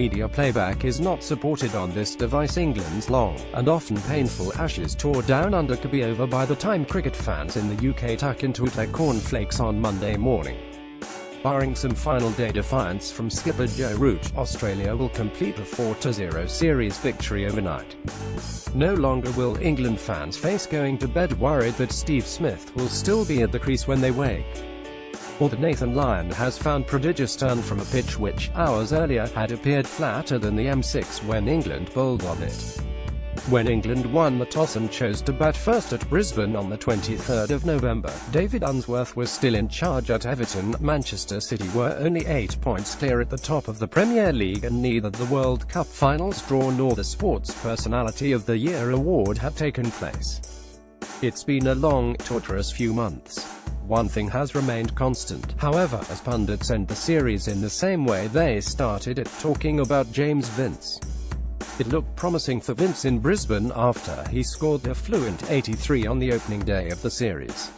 media playback is not supported on this device. England's long, and often painful Ashes tour down under could be over by the time cricket fans in the UK tuck into their cornflakes on Monday morning. Barring some final day defiance from skipper Joe Root, Australia will complete a 4-0 series victory overnight. No longer will England fans face going to bed worried that Steve Smith will still be at the crease when they wake, or that Nathan Lyon has found prodigious turn from a pitch which, hours earlier, had appeared flatter than the M6 when England bowled on it. When England won the toss and chose to bat first at Brisbane on the 23rd of November, David Unsworth was still in charge at Everton. Manchester City were only 8 points clear at the top of the Premier League, and neither the World Cup finals draw nor the Sports Personality of the Year award had taken place. It's been a long, torturous few months. One thing has remained constant, however, as pundits end the series in the same way they started it, talking about James Vince. It looked promising for Vince in Brisbane after he scored a fluent 83 on the opening day of the series.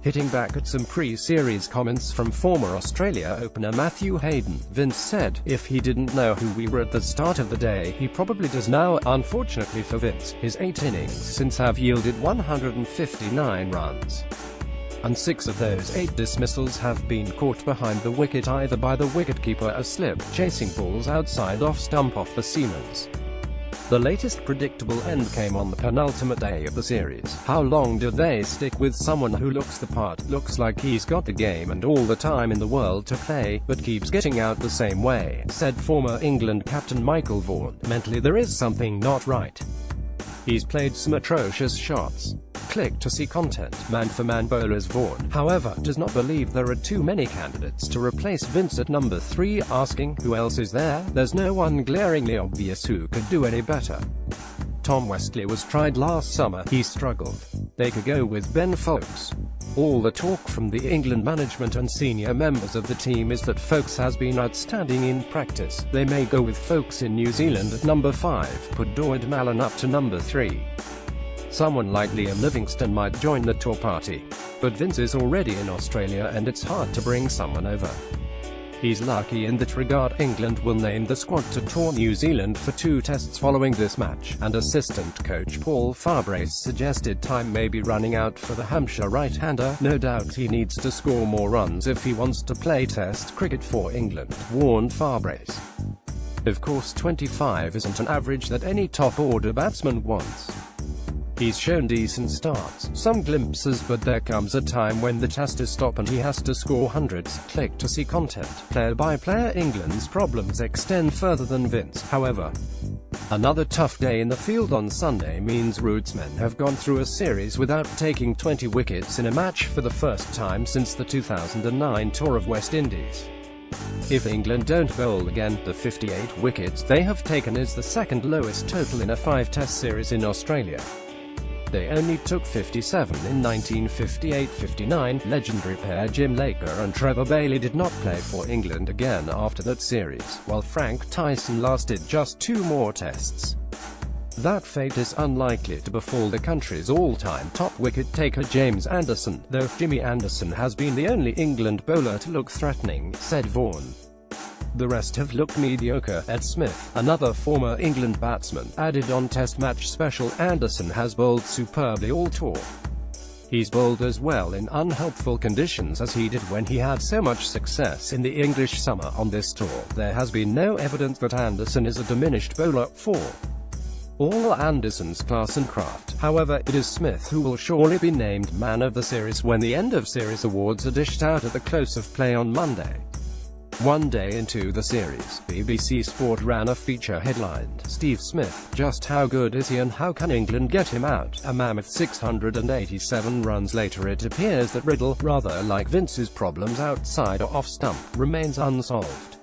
Hitting back at some pre-series comments from former Australia opener Matthew Hayden, Vince said, "If he didn't know who we were at the start of the day, he probably does now." Unfortunately for Vince, his 8 innings since have yielded 159 runs. And 6 of those 8 dismissals have been caught behind the wicket, either by the wicketkeeper or slip, chasing balls outside off-stump off the seamers. The latest predictable end came on the penultimate day of the series. How long do they stick with someone who looks the part, looks like he's got the game and all the time in the world to play, but keeps getting out the same way, said former England captain Michael Vaughan. Mentally there is something not right. He's played some atrocious shots. Click to see content. Man-for-man bowlers. Vaughan, however, does not believe there are too many candidates to replace Vince at number 3, asking, who else is there? There's no one glaringly obvious who could do any better. Tom Westley was tried last summer. He struggled. They could go with Ben Foakes. All the talk from the England management and senior members of the team is that Foakes has been outstanding in practice. They may go with Foakes in New Zealand at number 5, put Doyd Mallon up to number 3. Someone like Liam Livingstone might join the tour party. But Vince is already in Australia and it's hard to bring someone over. He's lucky in that regard. England will name the squad to tour New Zealand for 2 tests following this match, and assistant coach Paul Farbrace suggested time may be running out for the Hampshire right-hander. No doubt he needs to score more runs if he wants to play test cricket for England, warned Farbrace. Of course 25 isn't an average that any top-order batsman wants. He's shown decent starts, some glimpses, but there comes a time when the has to stop and he has to score hundreds. Click to see content. Player by player. England's problems extend further than Vince, however. Another tough day in the field on Sunday means Root's men have gone through a series without taking 20 wickets in a match for the first time since the 2009 tour of West Indies. If England don't bowl again, the 58 wickets they have taken is the second lowest total in a 5-test series in Australia. They only took 57 in 1958-59. Legendary pair Jim Laker and Trevor Bailey did not play for England again after that series, while Frank Tyson lasted just 2 more tests. That fate is unlikely to befall the country's all-time top wicket-taker James Anderson, though Jimmy Anderson has been the only England bowler to look threatening, said Vaughan. The rest have looked mediocre. Ed Smith, another former England batsman, added on Test match special. Anderson has bowled superbly all tour. He's bowled as well in unhelpful conditions as he did when he had so much success in the English summer on this tour. There has been no evidence that Anderson is a diminished bowler. For all Anderson's class and craft, however, it is Smith who will surely be named man of the series when the end-of-series awards are dished out at the close of play on Monday. One day into the series, BBC Sport ran a feature headlined, "Steve Smith, just how good is he and how can England get him out?" A mammoth 687 runs later it appears that riddle, rather like Vince's problems outside or off-stump, remains unsolved.